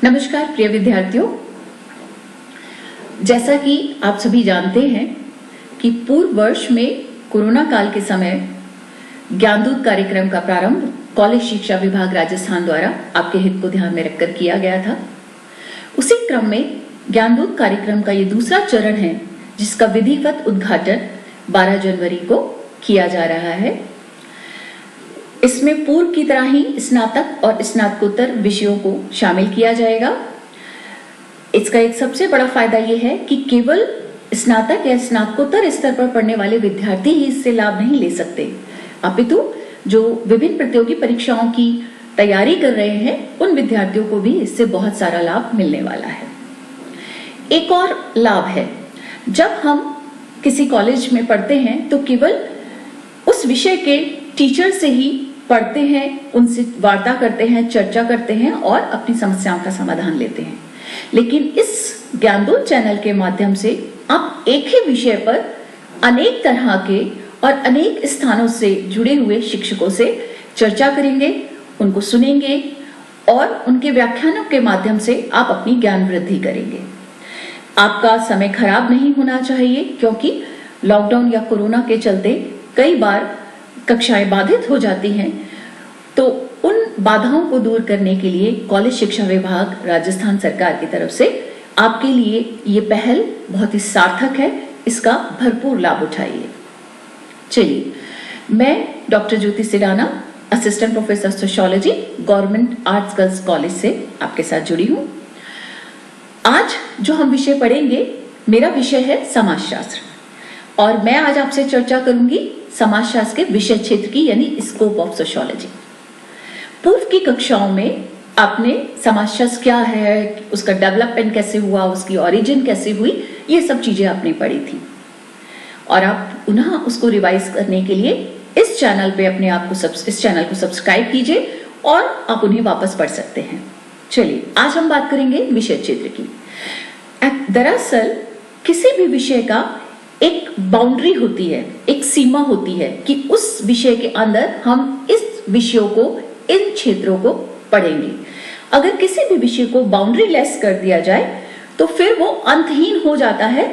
नमस्कार प्रिय विद्यार्थियों, जैसा कि आप सभी जानते हैं कि पूर्व वर्ष में कोरोना काल के समय ज्ञानदूत कार्यक्रम का प्रारंभ कॉलेज शिक्षा विभाग राजस्थान द्वारा आपके हित को ध्यान में रखकर किया गया था। उसी क्रम में ज्ञानदूत कार्यक्रम का ये दूसरा चरण है, जिसका विधिवत उद्घाटन 12 जनवरी को किया जा रहा है। इसमें पूर्व की तरह ही स्नातक और स्नातकोत्तर विषयों को शामिल किया जाएगा। इसका एक सबसे बड़ा फायदा यह है कि केवल स्नातक या स्नातकोत्तर स्तर पर पढ़ने वाले विद्यार्थी ही इससे लाभ नहीं ले सकते, अपितु जो विभिन्न प्रतियोगी परीक्षाओं की तैयारी कर रहे हैं उन विद्यार्थियों को भी इससे बहुत सारा लाभ मिलने वाला है। एक और लाभ है, जब हम किसी कॉलेज में पढ़ते हैं तो केवल उस विषय के टीचर से ही पढ़ते हैं, उनसे वार्ता करते हैं, चर्चा करते हैं और अपनी समस्याओं का समाधान लेते हैं। लेकिन इस ज्ञानदूत चैनल के माध्यम से आप एक ही विषय पर अनेक तरह के और अनेक स्थानों से जुड़े हुए शिक्षकों से चर्चा करेंगे, उनको सुनेंगे और उनके व्याख्यानों के माध्यम से आप अपनी ज्ञान वृद्धि करेंगे। आपका समय खराब नहीं होना चाहिए, क्योंकि लॉकडाउन या कोरोना के चलते कई बार कक्षाएं बाधित हो जाती हैं। तो उन बाधाओं को दूर करने के लिए कॉलेज शिक्षा विभाग राजस्थान सरकार की तरफ से आपके लिए ये पहल बहुत ही सार्थक है। इसका भरपूर लाभ उठाइए। चलिए, मैं doctor Jyoti Sidana, assistant professor sociology, government arts girls college से आपके साथ जुड़ी हूं। आज जो हम विषय पढ़ेंगे, मेरा विषय है समाजशास्त्र और मैं आज आपसे चर्चा करूंगी समाजशास्त्र के विषय क्षेत्र की, यानी स्कोप ऑफ सोशियोलॉजी। पूर्व की कक्षाओं में आपने समाजशास्त्र क्या है, उसका डेवलपमेंट कैसे हुआ, उसकी ओरिजिन कैसे हुई, ये सब चीजें आपने पढ़ी थी और आप पुनः उसको रिवाइज करने के लिए इस चैनल पे अपने आप को इस चैनल को सब्सक्राइब कीजिए और आप उन्हें वापस पढ़ सकते हैं। चलिए, आज हम बात करेंगे विषय क्षेत्र की। दरअसल किसी भी विषय का एक बाउंड्री होती है, एक सीमा होती है कि उस विषय के अंदर हम इस विषयों को, इन क्षेत्रों को पढ़ेंगे। अगर किसी भी विषय को बाउंड्री लेस कर दिया जाए तो फिर वो अंतहीन हो जाता है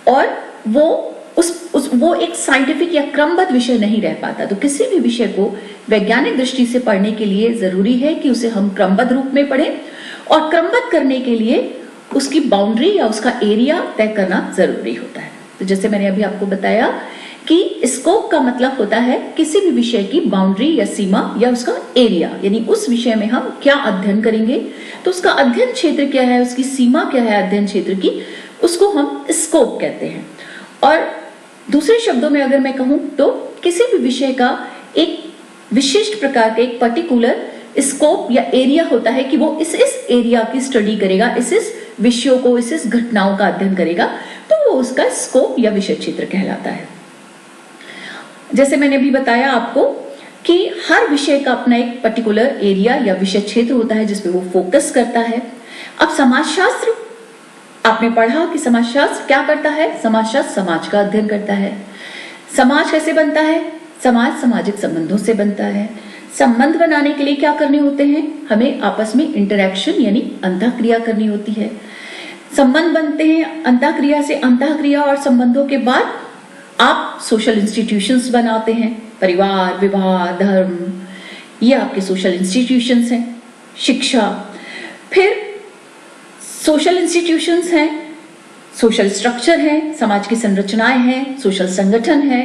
और वो एक साइंटिफिक या क्रमबद्ध विषय नहीं रह पाता। तो किसी भी विषय को वैज्ञानिक दृष्टि से पढ़ने के लिए जरूरी है कि उसे हम क्रमबद्ध रूप में पढ़ें और क्रमबद्ध करने के लिए उसकी बाउंड्री या उसका एरिया तय करना जरूरी होता है। तो जैसे मैंने अभी आपको बताया कि स्कोप का मतलब होता है किसी भी विषय की बाउंड्री या सीमा या उसका एरिया, यानी उस विषय में हम क्या अध्ययन करेंगे, तो उसका अध्ययन क्षेत्र क्या है, उसकी सीमा क्या है अध्ययन क्षेत्र की, उसको हम स्कोप कहते हैं। और दूसरे शब्दों में अगर मैं कहूं तो किसी भी विषय का एक विशिष्ट प्रकार का एक पर्टिकुलर स्कोप या एरिया होता है कि वो इस एरिया की स्टडी करेगा, इस विषयों को, इस घटनाओं का अध्ययन करेगा, तो वो उसका स्कोप या विषय क्षेत्र कहलाता है। जैसे मैंने अभी बताया आपको कि हर विषय का अपना एक पर्टिकुलर एरिया या विषय क्षेत्र होता है जिसपे वो फोकस करता है। अब समाजशास्त्र, आपने पढ़ा कि समाजशास्त्र क्या करता है? समाजशास्त्र समाज का अध्ययन करता है। समाज कैसे बनता है? समाज सामाजिक संबंधों से बनता है। संबंध बनाने के लिए क्या करने होते हैं? हमें आपस में इंटरैक्शन यानी अंतःक्रिया करनी होती है। संबंध बनते हैं अंतःक्रिया से, अंतःक्रिया और संबंधों के बाद आप सोशल इंस्टीट्यूशंस बनाते हैं। परिवार, विवाह, धर्म, ये आपके सोशल इंस्टीट्यूशंस हैं। शिक्षा, फिर सोशल इंस्टीट्यूशंस हैं, सोशल स्ट्रक्चर है, समाज की संरचनाएं हैं, सोशल संगठन है।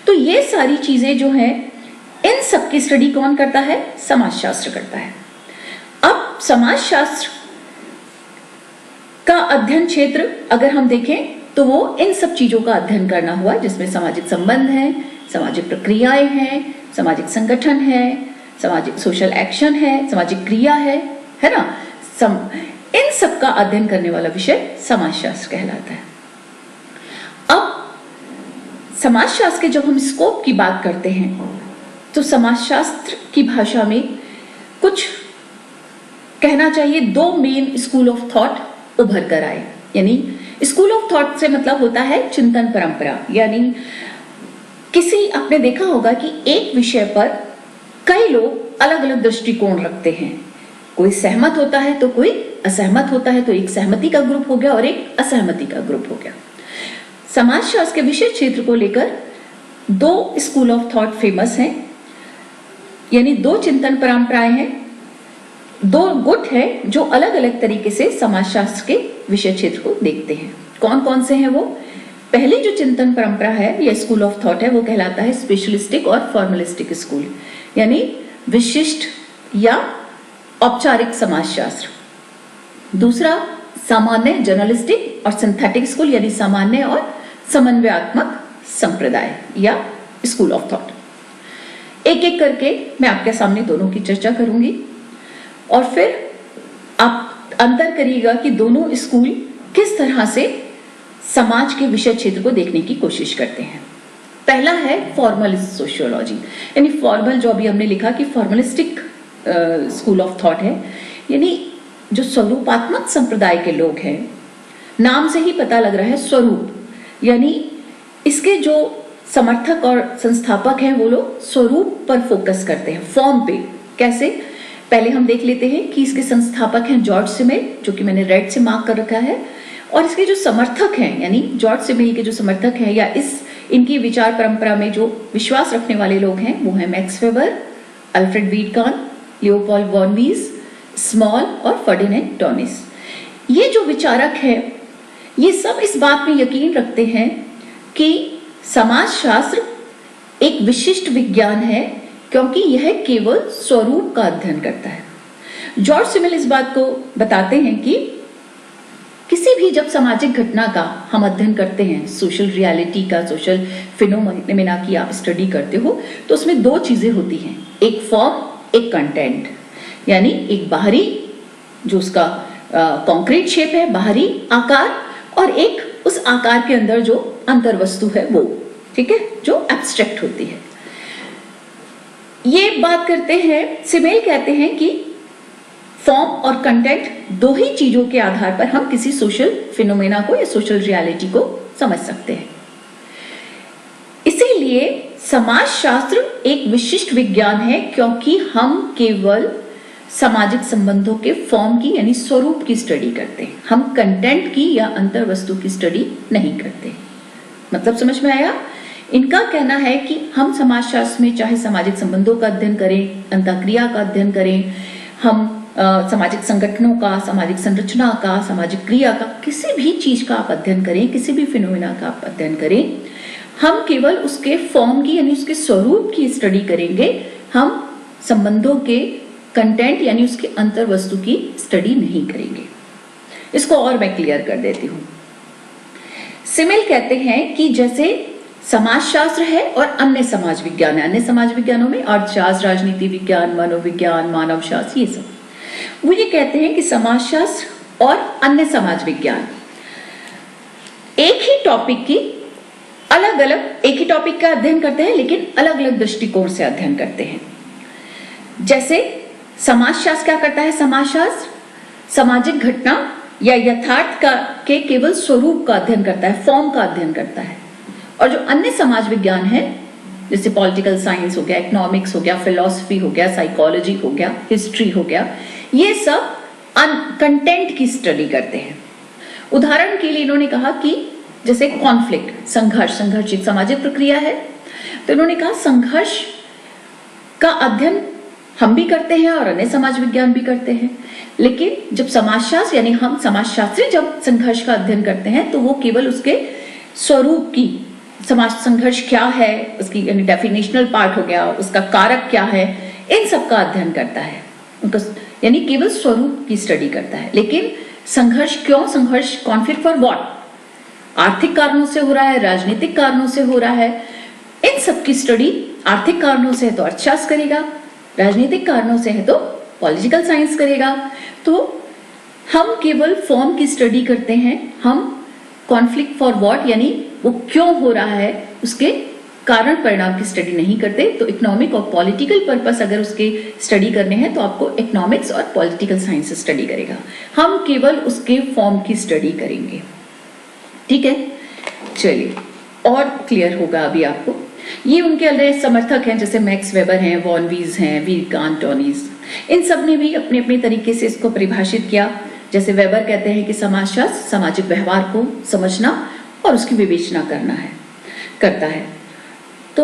तो ये सारी चीजें जो हैं, इन सब की स्टडी कौन करता है? समाजशास्त्र करता है। अब समाजशास्त्र का अध्ययन क्षेत्र अगर हम देखें तो वो इन सब चीजों का अध्ययन करना हुआ, जिसमें सामाजिक संबंध है, सामाजिक प्रक्रियाएं हैं, सामाजिक संगठन है, सामाजिक सोशल एक्शन है, सामाजिक क्रिया है ना। इन सब का अध्ययन करने वाला विषय समाजशास्त्र कहलाता है। अब समाजशास्त्र के जब हम स्कोप की बात करते हैं तो समाजशास्त्र की भाषा में कुछ कहना चाहिए, दो मेन स्कूल ऑफ थॉट उभर कर आए। यानी स्कूल ऑफ थॉट से मतलब होता है चिंतन परंपरा, यानी किसी, आपने देखा होगा कि एक विषय पर कई लोग अलग अलग दृष्टिकोण रखते हैं, कोई सहमत होता है तो कोई असहमत होता है तो एक सहमति का ग्रुप हो गया और एक असहमति का ग्रुप हो गया। समाजशास्त्र के विषय क्षेत्र को लेकर दो स्कूल ऑफ थॉट फेमस हैं, यानी दो चिंतन परंपराएं हैं, दो गुट है जो अलग अलग तरीके से समाजशास्त्र के विषय क्षेत्र को देखते हैं। कौन कौन से हैं वो? पहली जो चिंतन परंपरा है या स्कूल ऑफ थॉट है वो कहलाता है स्पेशलिस्टिक और फॉर्मलिस्टिक स्कूल, यानी विशिष्ट या औपचारिक समाजशास्त्र। दूसरा सामान्य जर्नलिस्टिक और सिंथेटिक स्कूल, यानी सामान्य और समन्वयात्मक संप्रदाय या स्कूल ऑफ थॉट। एक एक करके मैं आपके सामने दोनों की चर्चा करूंगी और फिर आप अंतर करिएगा कि दोनों स्कूल किस तरह से समाज के विषय क्षेत्र को देखने की कोशिश करते हैं। पहला है फॉर्मल सोशियोलॉजी, यानी फॉर्मल जो अभी हमने लिखा कि फॉर्मलिस्टिक स्कूल ऑफ थॉट है, यानी जो स्वरूपात्मक संप्रदाय के लोग हैं, नाम से ही पता लग रहा है स्वरूप, यानी इसके जो समर्थक और संस्थापक हैं वो लोग स्वरूप पर फोकस करते हैं, फॉर्म पे। कैसे? पहले हम देख लेते हैं कि इसके संस्थापक हैं जॉर्ज सिमेल, जो कि मैंने रेड से मार्क कर रखा है, और इसके जो समर्थक हैं यानी जॉर्ज सिमेल के जो समर्थक हैं या इनकी विचार परंपरा में जो विश्वास रखने वाले लोग हैं वो हैं Max Weber, Alfred Vierkandt, Leopold von Wiese, Small और फर्डिनेंड टॉनिस। ये जो विचारक हैं ये सब इस बात में यकीन रखते हैं कि समाजशास्त्र एक विशिष्ट विज्ञान है क्योंकि यह केवल स्वरूप का अध्ययन करता है। जॉर्ज सिमेल इस बात को बताते हैं कि किसी भी जब सामाजिक घटना का हम अध्ययन करते हैं, सोशल रियलिटी का, सोशल फिनोमेना की आप स्टडी करते हो, तो उसमें दो चीजें होती हैं, एक फॉर्म, एक कंटेंट, यानी एक बाहरी जो उसका कॉन्क्रीट शेप है, बाहरी आकार, और एक उस आकार के अंदर जो अंतर वस्तु है वो, ठीक है, जो एब्स्ट्रैक्ट होती है। ये बात करते हैं, सिमेल कहते हैं कि फॉर्म और कंटेंट दो ही चीजों के आधार पर हम किसी सोशल फिनोमेना को या सोशल रियलिटी को समझ सकते हैं। इसीलिए समाजशास्त्र एक विशिष्ट विज्ञान है क्योंकि हम केवल सामाजिक संबंधों के फॉर्म की यानी स्वरूप की स्टडी करते हैं, हम कंटेंट की या अंतर वस्तु की स्टडी नहीं करते। मतलब समझ में आया? इनका कहना है कि हम समाजशास्त्र में चाहे सामाजिक संबंधों का अध्ययन करें, अंतःक्रिया का अध्ययन करें, हम सामाजिक संगठनों का, सामाजिक संरचना का, सामाजिक क्रिया का, किसी भी चीज का आप अध्ययन करें, किसी भी फिनोमेना का आप अध्ययन करें, हम केवल उसके फॉर्म की यानी उसके स्वरूप की स्टडी करेंगे, हम संबंधों के कंटेंट यानी उसकी अंतर वस्तु की स्टडी नहीं करेंगे। इसको और मैं क्लियर कर देती हूं। सिमेल कहते हैं कि जैसे समाजशास्त्र है और अन्य समाज विज्ञान है, अन्य समाज विज्ञानों में अर्थशास्त्र, राजनीति विज्ञान, मनोविज्ञान, मानव शास्त्र, ये सब, वो ये कहते हैं कि समाजशास्त्र और अन्य समाज विज्ञान एक ही टॉपिक की अलग अलग, एक ही टॉपिक का अध्ययन करते हैं लेकिन अलग अलग दृष्टिकोण से अध्ययन करते हैं। जैसे समाजशास्त्र क्या करता है? समाजशास्त्र सामाजिक घटना या यथार्थ का के केवल स्वरूप का अध्ययन करता है, फॉर्म का अध्ययन करता है। और जो अन्य समाज विज्ञान है जैसे पॉलिटिकल साइंस हो गया, इकोनॉमिक्स हो गया, फिलॉसफी हो गया, साइकोलॉजी हो गया, हिस्ट्री हो गया, ये सब कंटेंट की स्टडी करते हैं। उदाहरण के लिए इन्होंने कहा कि जैसे कॉन्फ्लिक्ट, संघर्ष एक सामाजिक प्रक्रिया है, तो इन्होंने कहा संघर्ष का अध्ययन हम भी करते हैं और अन्य समाज विज्ञान भी करते हैं, लेकिन जब समाजशास्त्र यानी हम समाजशास्त्री जब संघर्ष का अध्ययन करते हैं तो वो केवल उसके स्वरूप की, समाज संघर्ष क्या है उसकी यानी डेफिनेशनल पार्ट हो गया, उसका कारक क्या है, इन सब का अध्ययन करता है, उनका यानी केवल स्वरूप की स्टडी करता है। लेकिन संघर्ष क्यों, संघर्ष कॉन्फ्लिक्ट फॉर व्हाट, आर्थिक कारणों से हो रहा है, राजनीतिक कारणों से हो रहा है, इन सब की स्टडी आर्थिक कारणों से है तो अर्थशास्त्र करेगा, राजनीतिक कारणों से है तो पॉलिटिकल साइंस करेगा। तो हम केवल फॉर्म की स्टडी करते हैं, हम कॉन्फ्लिक्ट फॉर व्हाट यानी वो क्यों हो रहा है उसके कारण परिणाम की स्टडी नहीं करते। तो इकोनॉमिक और पॉलिटिकल पर्पस अगर उसके स्टडी करने हैं तो आपको इकोनॉमिक्स और पॉलिटिकल साइंस स्टडी करेगा, हम केवल उसके फॉर्म की स्टडी करेंगे। ठीक है, चलिए और क्लियर होगा अभी आपको। ये उनके अलग समर्थक हैं जैसे मैक्स वेबर हैं, वॉन वीज हैं, वीटकान, टॉनिस, इन सब ने भी अपने अपने तरीके से इसको परिभाषित किया। जैसे वेबर कहते हैं कि समाजशास्त्र सामाजिक व्यवहार को समझना और उसकी विवेचना करता है। तो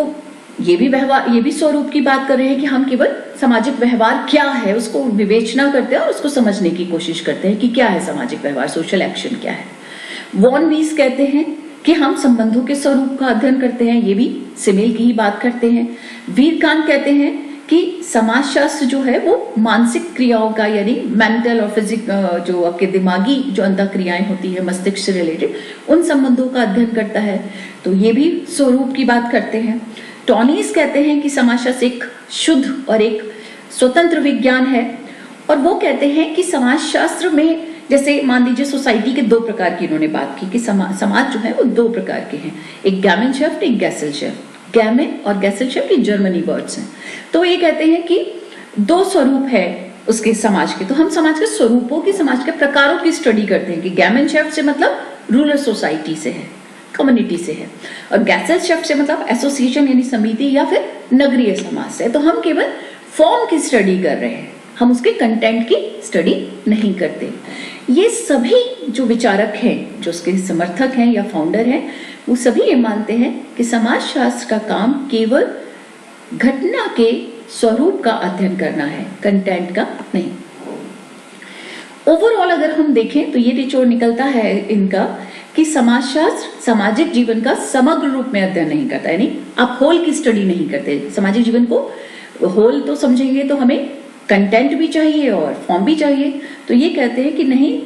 ये भी स्वरूप की बात कर रहे हैं कि हम केवल सामाजिक व्यवहार क्या है उसको विवेचना करते हैं और उसको समझने की कोशिश करते हैं कि क्या है सामाजिक व्यवहार, सोशल एक्शन क्या है। वॉन वीस कहते हैं कि हम संबंधों के स्वरूप का अध्ययन करते हैं, ये भी सिमिल की ही बात करते हैं। वीरकांत कहते हैं कि समाजशास्त्र जो है वो मानसिक क्रियाओं का यानी मेंटल और फिजिक जो आपके दिमागी जो अंतः क्रियाएं होती है मस्तिष्क से रिलेटेड उन संबंधों का अध्ययन करता है, तो ये भी स्वरूप की बात करते हैं। टॉनीस कहते हैं कि समाजशास्त्र एक शुद्ध और एक स्वतंत्र विज्ञान है और वो कहते हैं कि समाजशास्त्र में जैसे मान लीजिए सोसाइटी के दो प्रकार की इन्होंने बात की कि समाज जो है वो दो प्रकार के हैं, एक गैमेनशेफ्ट एक गैसेलशेफ्ट। गैमेन और गैसेलशेफ्ट ये जर्मनी वर्ड्स हैं। तो ये कहते हैं कि दो स्वरूप है उसके समाज के, तो हम समाज के स्वरूपों की समाज के प्रकारों की स्टडी करते हैं कि गैमेनशेफ्ट से मतलब रूरल सोसाइटी से है, कम्युनिटी से है, और गैसेलशेफ्ट से मतलब एसोसिएशन यानी समिति या फिर नगरीय समाज से। तो हम केवल फॉर्म की स्टडी कर रहे हैं, हम उसके कंटेंट की स्टडी नहीं करते। ये सभी जो विचारक हैं, जो उसके समर्थक हैं या फाउंडर हैं, वो सभी ये मानते हैं कि समाजशास्त्र का काम केवल घटना के स्वरूप का अध्ययन करना है, कंटेंट का नहीं। ओवरऑल अगर हम देखें तो ये निचोड़ निकलता है इनका कि समाजशास्त्र सामाजिक जीवन का समग्र रूप में अध्ययन नहीं करता, यानी आप होल की स्टडी नहीं करते। सामाजिक जीवन को होल तो समझेंगे तो हमें कंटेंट भी चाहिए और फॉर्म भी चाहिए। तो ये कहते हैं कि नहीं,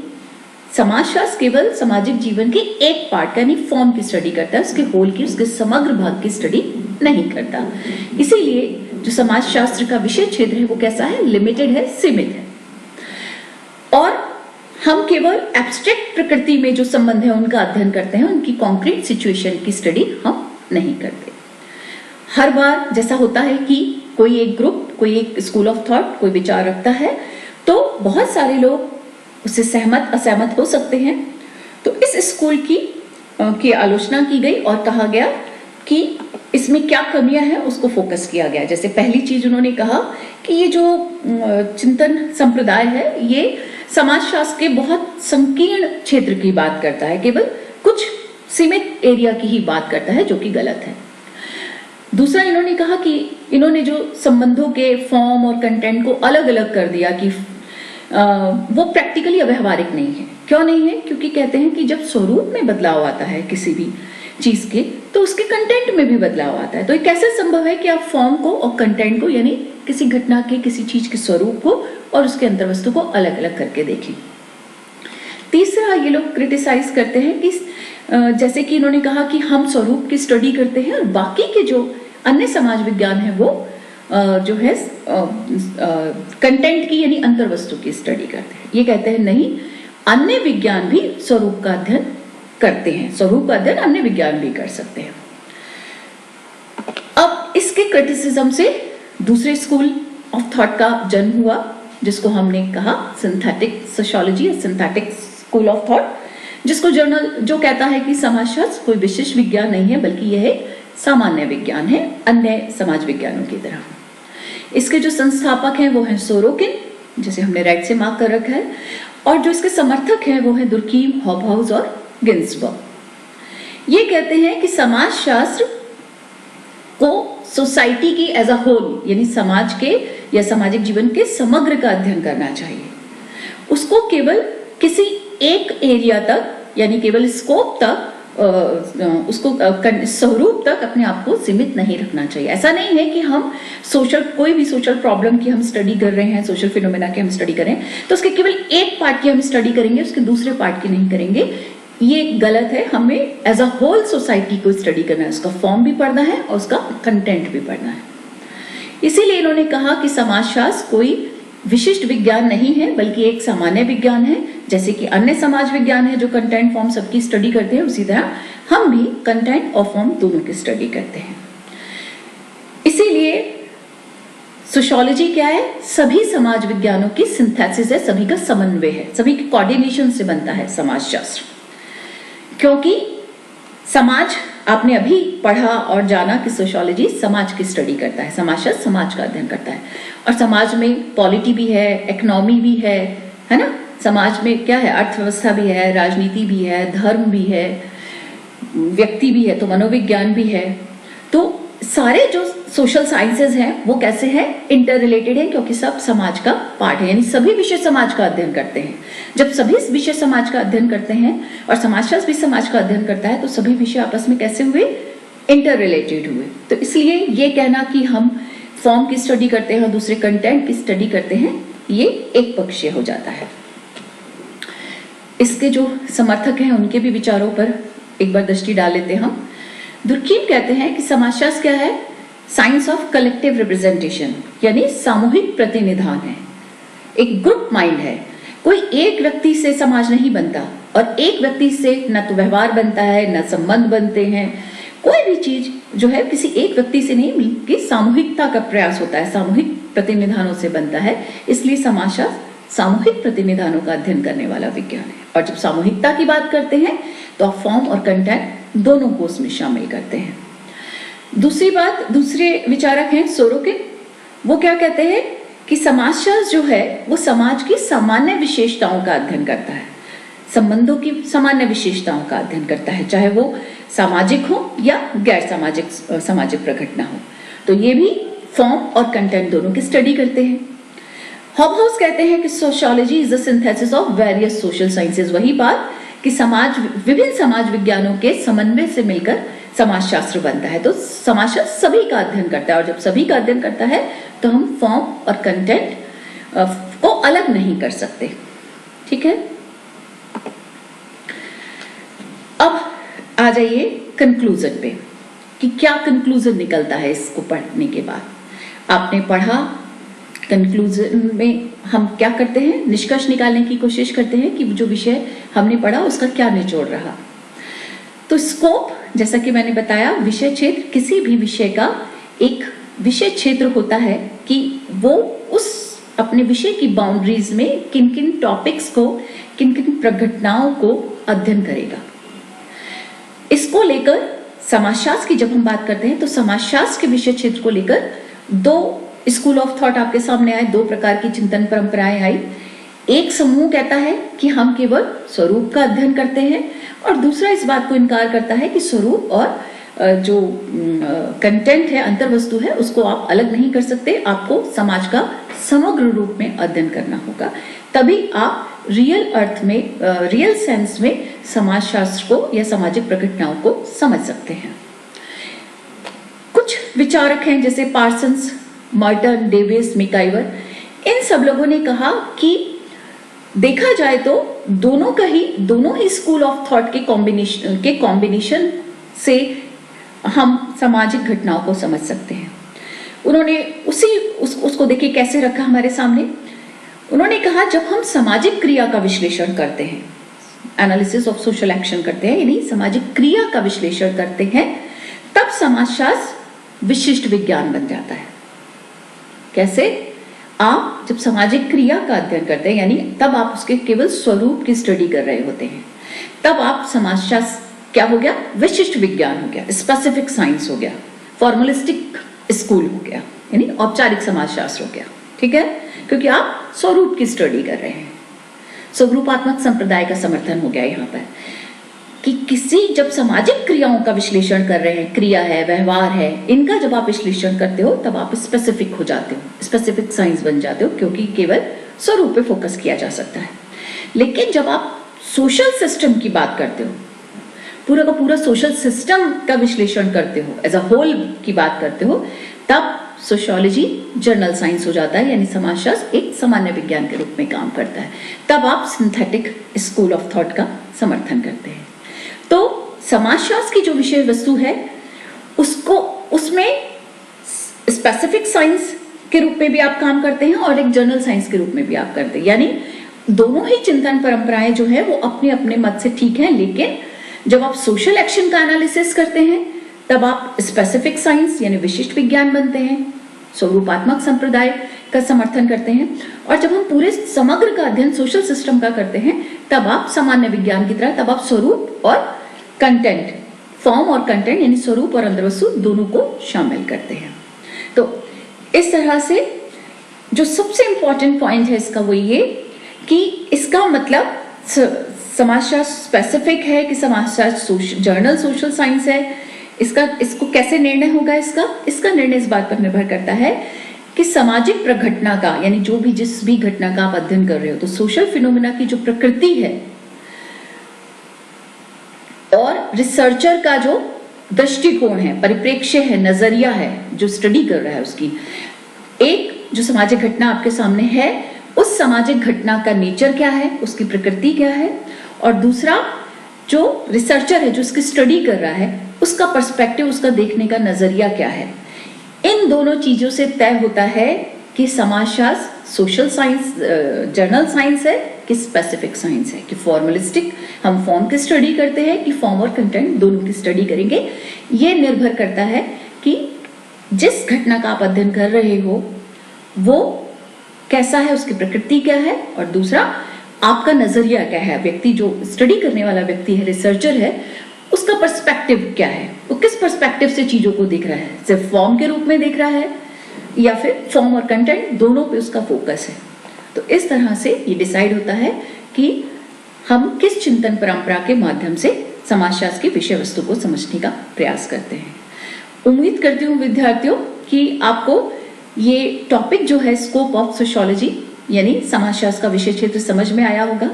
समाजशास्त्र केवल सामाजिक जीवन के एक पार्ट यानी फॉर्म की स्टडी करता है, उसके होल की, उसके समग्र भाग की स्टडी नहीं करता। इसीलिए जो समाजशास्त्र का विषय क्षेत्र है वो कैसा है, लिमिटेड है, सीमित है, और हम केवल एब्स्ट्रैक्ट प्रकृति में जो संबंध है उनका अध्ययन करते हैं, उनकी कॉन्क्रीट सिचुएशन की स्टडी हम नहीं करते। हर बार जैसा होता है कि कोई एक ग्रुप, कोई एक स्कूल ऑफ थॉट, कोई विचार रखता है तो बहुत सारे लोग उससे सहमत असहमत हो सकते हैं। तो इस स्कूल की आलोचना की गई और कहा गया कि इसमें क्या कमियां हैं उसको फोकस किया गया। जैसे पहली चीज उन्होंने कहा कि ये जो चिंतन संप्रदाय है ये समाजशास्त्र के बहुत संकीर्ण क्षेत्र की बात करता है, केवल कुछ सीमित एरिया की ही बात करता है, जो कि गलत है। दूसरा इन्होंने कहा कि इन्होंने जो संबंधों के फॉर्म और कंटेंट को अलग अलग कर दिया कि वो प्रैक्टिकली अव्यवहारिक नहीं है। क्यों नहीं है? क्योंकि कहते हैं कि जब स्वरूप में बदलाव आता है किसी भी चीज के तो उसके कंटेंट में भी बदलाव आता है। तो ये कैसे संभव है कि आप फॉर्म को और कंटेंट को यानी किसी घटना के, किसी चीज के स्वरूप को और उसके अंतर्वस्तु को अलग अलग करके देखें। तीसरा ये लोग क्रिटिसाइज करते हैं कि जैसे कि इन्होंने कहा कि हम स्वरूप की स्टडी करते हैं और बाकी के जो अन्य समाज विज्ञान है वो जो है कंटेंट की यानी अंतर्वस्तु की स्टडी करते हैं। ये कहते हैं नहीं, अन्य विज्ञान भी स्वरूप का अध्ययन करते हैं, स्वरूप का अध्ययन अन्य विज्ञान भी कर सकते हैं। अब इसके क्रिटिसिज्म से दूसरे स्कूल ऑफ थॉट का जन्म हुआ, जिसको हमने कहा सिंथेटिक सोशियोलॉजी या सिंथेटिक स्कूल ऑफ थॉट, जिसको जर्नल जो कहता है कि समाजशास्त्र कोई विशिष्ट विज्ञान नहीं है बल्कि यह एक सामान्य विज्ञान है अन्य समाज विज्ञानों की तरह। इसके जो संस्थापक हैं वो हैं सोरोकिन, जिसे हमने राइट से मार्क कर रखा है, और जो इसके समर्थक हैं वो हैं दुर्कीम, हॉबहाउस और गिन्सबर्ग। ये कहते हैं कि समाजशास्त्र को सोसाइटी की एज अ होल यानी समाज के या सामाजिक जीवन के समग्र का अध्ययन करना चाहिए। उसको केवल किसी एक एरिया तक यानी केवल स्कोप तक उसको स्वरूप तक अपने आप को सीमित नहीं रखना चाहिए। ऐसा नहीं है कि हम कोई भी सोशल प्रॉब्लम की हम स्टडी कर रहे हैं, सोशल फिनोमेना की हम स्टडी कर रहे हैं तो उसके केवल एक पार्ट की हम स्टडी करेंगे, उसके दूसरे पार्ट की नहीं करेंगे। ये गलत है। हमें एज अ होल सोसाइटी को स्टडी करना है, उसका फॉर्म भी पढ़ना है और उसका कंटेंट भी पढ़ना है। इसीलिए इन्होंने कहा कि समाजशास्त्र कोई विशिष्ट विज्ञान नहीं है बल्कि एक सामान्य विज्ञान है। जैसे कि अन्य समाज विज्ञान है जो कंटेंट फॉर्म सबकी स्टडी करते हैं, उसी तरह हम भी कंटेंट और फॉर्म दोनों की स्टडी करते हैं। इसीलिए सोशियोलॉजी क्या है? सभी समाज विज्ञानों की सिंथेसिस है, सभी का समन्वय है, सभी के कोऑर्डिनेशन से बनता है समाजशास्त्र। क्योंकि समाज, आपने अभी पढ़ा और जाना कि सोशियोलॉजी समाज की स्टडी करता है, समाजशास्त्र समाज का अध्ययन करता है, और समाज में पॉलिटी भी है, इकोनॉमी भी है ना, समाज में क्या है, अर्थव्यवस्था भी है, राजनीति भी है, धर्म भी है, व्यक्ति भी है, तो मनोविज्ञान भी है। तो सारे जो सोशल साइंसेज हैं वो कैसे हैं, इंटर रिलेटेड है, क्योंकि सब समाज का पार्ट है, यानी सभी विषय समाज का अध्ययन करते हैं। जब सभी विषय समाज का अध्ययन करते हैं और समाजशास्त्र भी समाज का अध्ययन करता है, तो सभी विषय आपस में कैसे हुए, इंटर रिलेटेड हुए। तो इसलिए ये कहना कि हम फॉर्म की स्टडी करते हैं और दूसरे कंटेंट की स्टडी करते हैं, ये एक पक्षीय हो जाता है। इसके जो समर्थक हैं उनके भी विचारों पर एक बार दृष्टि डाल लेते हैं हम। दुर्कीम कहते हैं कि समाजशास्त्र क्या है, साइंस ऑफ कलेक्टिव रिप्रेजेंटेशन, यानी सामूहिक प्रतिनिधान है, एक ग्रुप माइंड है। कोई एक व्यक्ति से समाज नहीं बनता और एक व्यक्ति से न तो व्यवहार बनता है, न संबंध बनते हैं। कोई भी चीज जो है किसी एक व्यक्ति से नहीं बल्कि सामूहिकता का प्रयास होता है, सामूहिक प्रतिनिधानों से बनता है। इसलिए समाजशास्त्र सामूहिक प्रतिनिधानों का अध्ययन करने वाला विज्ञान है। और जब सामूहिकता की बात करते हैं तो आप फॉर्म और कंटेंट दोनों को उसमें शामिल करते हैं। दूसरी बात, दूसरे विचारक हैं सोरोकिन, वो क्या कहते हैं कि समाजशास्त्र जो है वो समाज की सामान्य विशेषताओं का अध्ययन करता है, संबंधों की सामान्य विशेषताओं का अध्ययन करता है, चाहे वो सामाजिक हो या गैर सामाजिक प्रघटना हो। तो ये भी फॉर्म और कंटेंट दोनों की स्टडी करते हैं। हॉबहाउस कहते हैं कि sociology is the synthesis of various social sciences, वही बात कि समाज विभिन्न समाज विज्ञानों के समन्वय से मिलकर समाजशास्त्र बनता है। तो समाजशास्त्र सभी का अध्ययन करता है, और जब सभी का अध्ययन करता है तो हम फॉर्म और कंटेंट को अलग नहीं कर सकते। ठीक है, अब आ जाइए कंक्लूजन पे कि क्या कंक्लूजन निकलता है इसको पढ़ने के बाद। आपने पढ़ा, कंक्लूजन में हम क्या करते हैं, निष्कर्ष निकालने की कोशिश करते हैं कि जो विषय हमने पढ़ा उसका क्या निचोड़ रहा। तो स्कोप, जैसा कि मैंने बताया, विषय क्षेत्र, किसी भी विषय का एक विषय क्षेत्र होता है कि वो उस अपने विषय की बाउंड्रीज में किन किन टॉपिक्स को, किन किन प्रघटनाओं को अध्ययन करेगा। इसको लेकर समाजशास्त्र की जब हम बात करते हैं तो समाजशास्त्र के विषय क्षेत्र को लेकर दो स्कूल ऑफ थॉट आपके सामने आए, दो प्रकार की चिंतन परंपराएं आई। एक समूह कहता है कि हम केवल स्वरूप का अध्ययन करते हैं, और दूसरा इस बात को इनकार करता है कि स्वरूप और जो कंटेंट है, अंतर्वस्तु है, उसको आप अलग नहीं कर सकते, आपको समाज का समग्र रूप में अध्ययन करना होगा, तभी आप रियल अर्थ में, रियल सेंस में समाजशास्त्र को या सामाजिक प्रघटनाओं को समझ सकते हैं। कुछ विचारक हैं जैसे पार्सन्स, मर्टन, डेविस, मिकाइवर, इन सब लोगों ने कहा कि देखा जाए तो दोनों ही स्कूल ऑफ थॉट के कॉम्बिनेशन से हम सामाजिक घटनाओं को समझ सकते हैं। उन्होंने उसको देखिए कैसे रखा हमारे सामने। उन्होंने कहा जब हम सामाजिक क्रिया का विश्लेषण करते हैं, एनालिसिस ऑफ सोशल एक्शन करते हैं, यानी सामाजिक क्रिया का विश्लेषण करते हैं, तब समाजशास्त्र विशिष्ट विज्ञान बन जाता है। कैसे? आप जब सामाजिक क्रिया का अध्ययन करते हैं, यानी तब आप उसके केवल स्वरूप की स्टडी कर रहे होते हैं, तब आप समाजशास्त्र क्या हो गया, विशिष्ट विज्ञान हो गया, स्पेसिफिक साइंस हो गया, फॉर्मलिस्टिक स्कूल हो गया, यानी औपचारिक समाजशास्त्र हो गया। ठीक है, क्योंकि आप स्वरूप की स्टडी कर रहे हैं। स्वरूपात्मक संप्रदाय का समर्थन हो गया यहाँ पर कि किसी जब सामाजिक क्रियाओं का विश्लेषण कर रहे हैं, क्रिया है, व्यवहार है, इनका जब आप विश्लेषण करते हो तब आप स्पेसिफिक हो जाते हो, स्पेसिफिक साइंस बन जाते हो, क्योंकि केवल स्वरूप पे फोकस किया जा सकता है। लेकिन जब आप सोशल सिस्टम की बात करते हो, पूरा का पूरा सोशल सिस्टम का विश्लेषण करते हो, एज अ होल की बात करते हो, तब सोशियोलॉजी जर्नल साइंस हो जाता है, यानी समाजशास्त्र एक सामान्य विज्ञान के रूप में काम करता है। तब आप सिंथेटिक स्कूल ऑफ थॉट का समर्थन करते हैं। तो समाजशास्त्र की जो विषय वस्तु है उसमें स्पेसिफिक साइंस के रूप में भी आप काम करते हैं और एक जर्नल साइंस के रूप में भी आप करते हैं, यानी दोनों ही चिंतन परंपराएं जो है वो अपने अपने मत से ठीक है। लेकिन जब आप सोशल एक्शन का एनालिसिस करते हैं तब आप स्पेसिफिक साइंस यानी विशिष्ट विज्ञान बनते हैं, स्वरूपात्मक संप्रदाय का समर्थन करते हैं। और जब हम पूरे समग्र का अध्ययन सोशल सिस्टम का करते हैं तब आप सामान्य विज्ञान की तरह, तब आप स्वरूप और कंटेंट, फॉर्म और कंटेंट यानी स्वरूप और अंतर्वस्तु दोनों को शामिल करते हैं। तो इस तरह से जो सबसे इंपॉर्टेंट पॉइंट है इसका वो ये कि इसका मतलब समाजशास्त्र स्पेसिफिक है कि समाजशास्त्र जर्नल सोशल साइंस है, इसको कैसे निर्णय होगा? इसका निर्णय इस बात पर निर्भर करता है कि सामाजिक प्रघटना का, यानी जिस भी घटना का आप अध्ययन कर रहे हो, तो सोशल फिनोमिना की जो प्रकृति है और रिसर्चर का जो दृष्टिकोण है, परिप्रेक्ष्य है, नजरिया है, जो स्टडी कर रहा है, उसकी एक जो सामाजिक घटना आपके सामने है, उस सामाजिक घटना का नेचर क्या है, उसकी प्रकृति क्या है, और दूसरा जो रिसर्चर है जो उसकी स्टडी कर रहा है, उसका पर्सपेक्टिव, उसका देखने का नजरिया क्या है। इन दोनों चीजों से तय होता है कि समाजशास्त्र सोशल साइंस जर्नल साइंस है कि स्पेसिफिक साइंस है, कि फॉर्मलिस्टिक हम फॉर्म की स्टडी करते हैं कि फॉर्म और कंटेंट दोनों की स्टडी करेंगे। ये निर्भर करता है कि जिस घटना का आप अध्ययन कर रहे हो वो कैसा है, उसकी प्रकृति क्या है, और दूसरा आपका नजरिया क्या है। व्यक्ति जो स्टडी करने वाला व्यक्ति है, रिसर्चर है, उसका पर्सपेक्टिव क्या है, वो किस पर्सपेक्टिव से चीजों को देख रहा है, सिर्फ फॉर्म के रूप में देख रहा है या फिर फॉर्म और कंटेंट दोनों पे उसका फोकस है। तो इस तरह से ये डिसाइड होता है कि हम किस चिंतन परंपरा के माध्यम से समाजशास्त्र की विषय वस्तु को समझने का प्रयास करते हैं। उम्मीद करती हूँ विद्यार्थियों कि आपको ये टॉपिक जो है स्कोप ऑफ सोशियोलॉजी यानी समाजशास्त्र का विषय क्षेत्र समझ में आया होगा।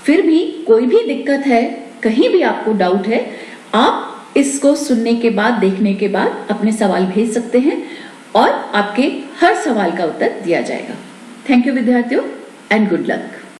फिर भी कोई भी दिक्कत है, कहीं भी आपको डाउट है, आप इसको सुनने के बाद, देखने के बाद अपने सवाल भेज सकते हैं और आपके हर सवाल का उत्तर दिया जाएगा। थैंक यू विद्यार्थियों एंड गुड लक।